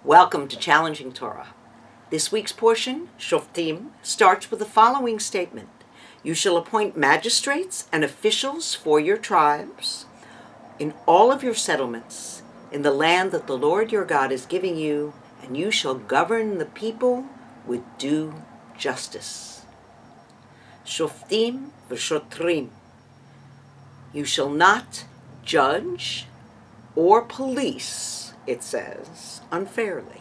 Welcome to Challenging Torah. This week's portion, Shoftim, starts with the following statement. You shall appoint magistrates and officials for your tribes in all of your settlements in the land that the Lord your God is giving you, and you shall govern the people with due justice. Shoftim v'shotrim. You shall not judge or police, it says, unfairly.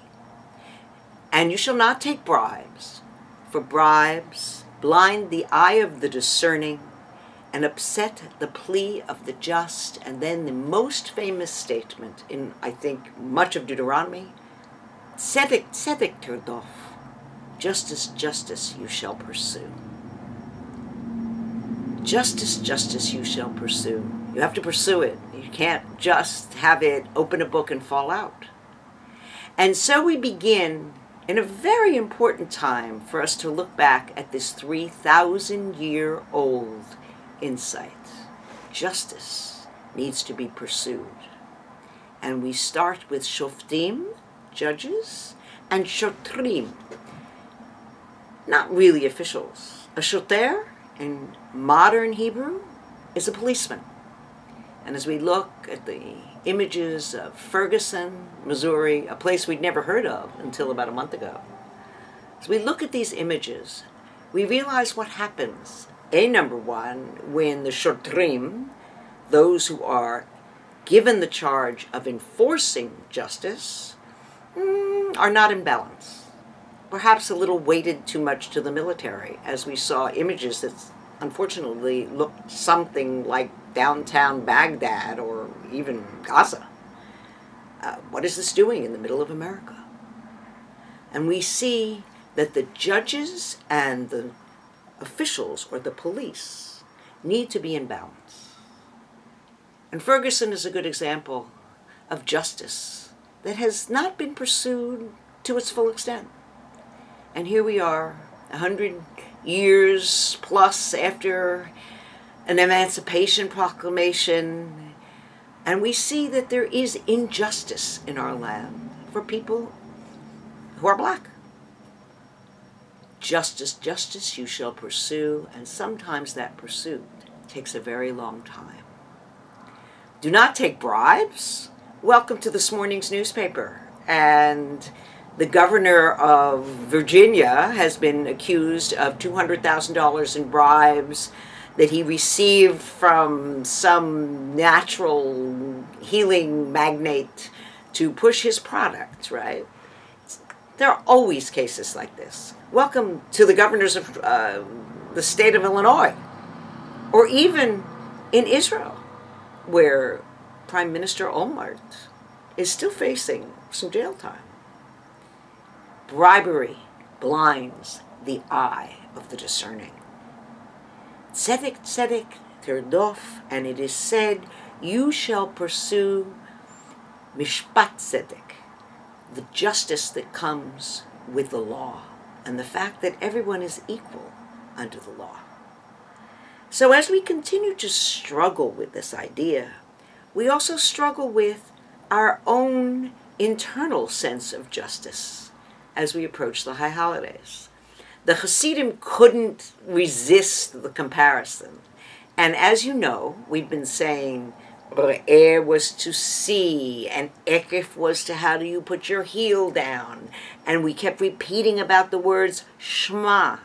And you shall not take bribes, for bribes blind the eye of the discerning and upset the plea of the just. And then the most famous statement in, I think, much of Deuteronomy, tzedek, tzedek tirdof. Justice, justice you shall pursue. Justice, justice you shall pursue. You have to pursue it. You can't just have it open a book and fall out. And so we begin in a very important time for us to look back at this 3,000-year-old insight. Justice needs to be pursued. And we start with Shoftim, judges, and Shotrim, not really officials. A shoter, in modern Hebrew, is a policeman. And as we look at the images of Ferguson, Missouri, a place we'd never heard of until about a month ago, as we look at these images, we realize what happens, number one, when the shotrim, those who are given the charge of enforcing justice, are not in balance. Perhaps a little weighted too much to the military, as we saw images that unfortunately looked something like downtown Baghdad or even Gaza. What is this doing in the middle of America? And we see that the judges and the officials or the police need to be in balance. And Ferguson is a good example of justice that has not been pursued to its full extent. And here we are, 100 years plus after an Emancipation Proclamation, and we see that there is injustice in our land for people who are black. Justice, justice you shall pursue, and sometimes that pursuit takes a very long time. Do not take bribes. Welcome to this morning's newspaper. And the governor of Virginia has been accused of $200,000 in bribes that he received from some natural healing magnate to push his product, right? There are always cases like this. Welcome to the governors of the state of Illinois, or even in Israel, where Prime Minister Olmert is still facing some jail time. Bribery blinds the eye of the discerning. Tzedek, tzedek, tirdof, and it is said, you shall pursue mishpat tzedek, the justice that comes with the law, and the fact that everyone is equal under the law. So as we continue to struggle with this idea, we also struggle with our own internal sense of justice as we approach the high holidays. The Hasidim couldn't resist the comparison. And as you know, we've been saying Re'eh was to see, and Ekef was to how do you put your heel down. And we kept repeating about the words Shema,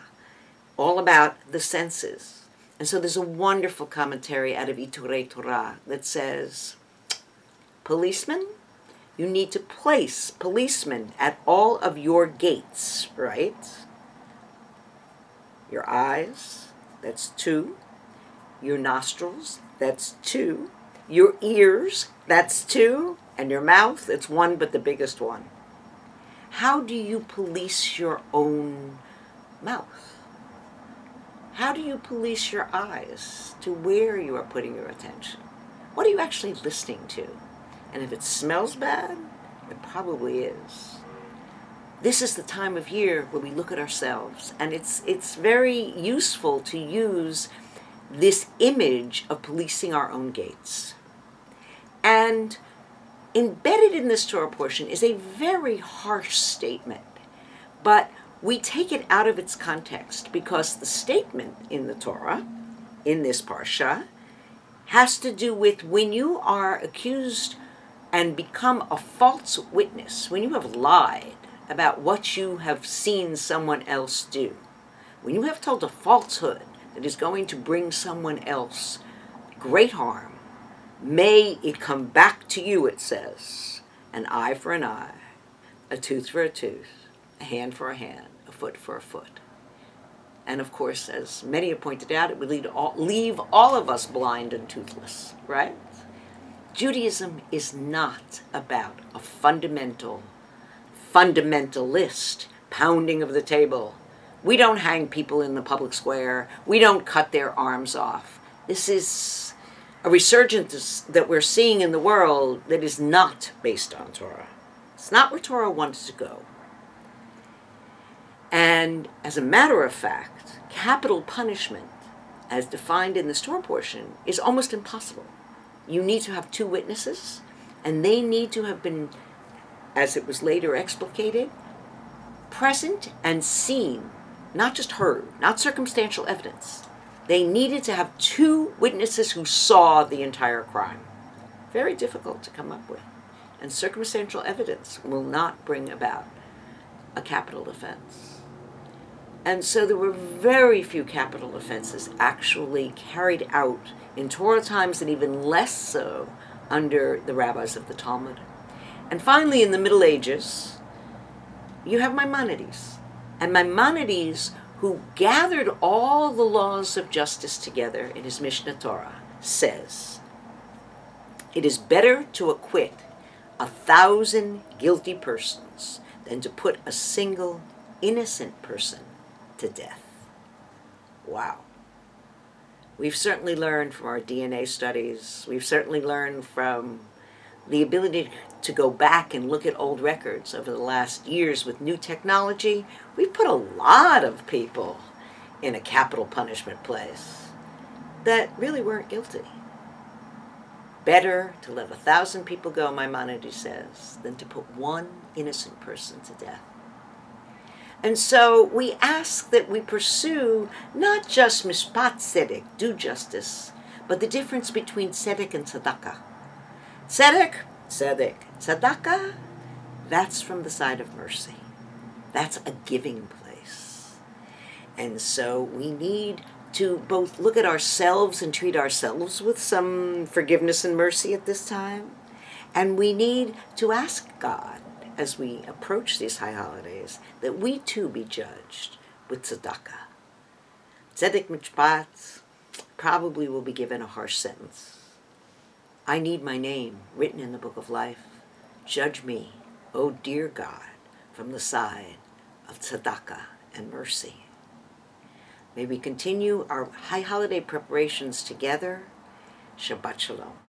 all about the senses. And so there's a wonderful commentary out of Iturei Torah that says, policemen, you need to place policemen at all of your gates, right? Your eyes, that's 2. Your nostrils, that's 2. Your ears, that's 2. And your mouth, that's 1, but the biggest one. How do you police your own mouth? How do you police your eyes to where you are putting your attention? What are you actually listening to? And if it smells bad, it probably is. This is the time of year where we look at ourselves, and it's very useful to use this image of policing our own gates. And embedded in this Torah portion is a very harsh statement, but we take it out of its context because the statement in the Torah, in this parsha, has to do with when you are accused and become a false witness, when you have lied about what you have seen someone else do, when you have told a falsehood that is going to bring someone else great harm, may it come back to you, it says, an eye for an eye, a tooth for a tooth, a hand for a hand, a foot for a foot. And of course, as many have pointed out, it would leave all of us blind and toothless, right? Judaism is not about a fundamentalist pounding of the table. We don't hang people in the public square. We don't cut their arms off. This is a resurgence that we're seeing in the world that is not based on Torah. It's not where Torah wants to go. And as a matter of fact, capital punishment, as defined in this Torah portion, is almost impossible. You need to have two witnesses, and they need to have been, as it was later explicated, present and seen, not just heard, not circumstantial evidence. They needed to have two witnesses who saw the entire crime. Very difficult to come up with. And circumstantial evidence will not bring about a capital offense. And so there were very few capital offenses actually carried out in Torah times, and even less so under the rabbis of the Talmud. And finally, in the Middle Ages, you have Maimonides. And Maimonides, who gathered all the laws of justice together in his Mishnah Torah, says, it is better to acquit 1,000 guilty persons than to put a single innocent person to death. Wow. We've certainly learned from our DNA studies, we've certainly learned from the ability to go back and look at old records over the last years with new technology. We've put a lot of people in a capital punishment place that really weren't guilty. Better to let 1,000 people go, Maimonides says, than to put one innocent person to death. And so we ask that we pursue not just mishpat tzedek, do justice, but the difference between tzedek and tzedakah. Tzedek, tzedek, tzedakah, that's from the side of mercy. That's a giving place. And so we need to both look at ourselves and treat ourselves with some forgiveness and mercy at this time. And we need to ask God, as we approach these high holidays, that we too be judged with tzedakah. Tzedek mishpat probably will be given a harsh sentence. I need my name written in the book of life. Judge me, O dear God, from the side of tzedakah and mercy. May we continue our high holiday preparations together. Shabbat Shalom.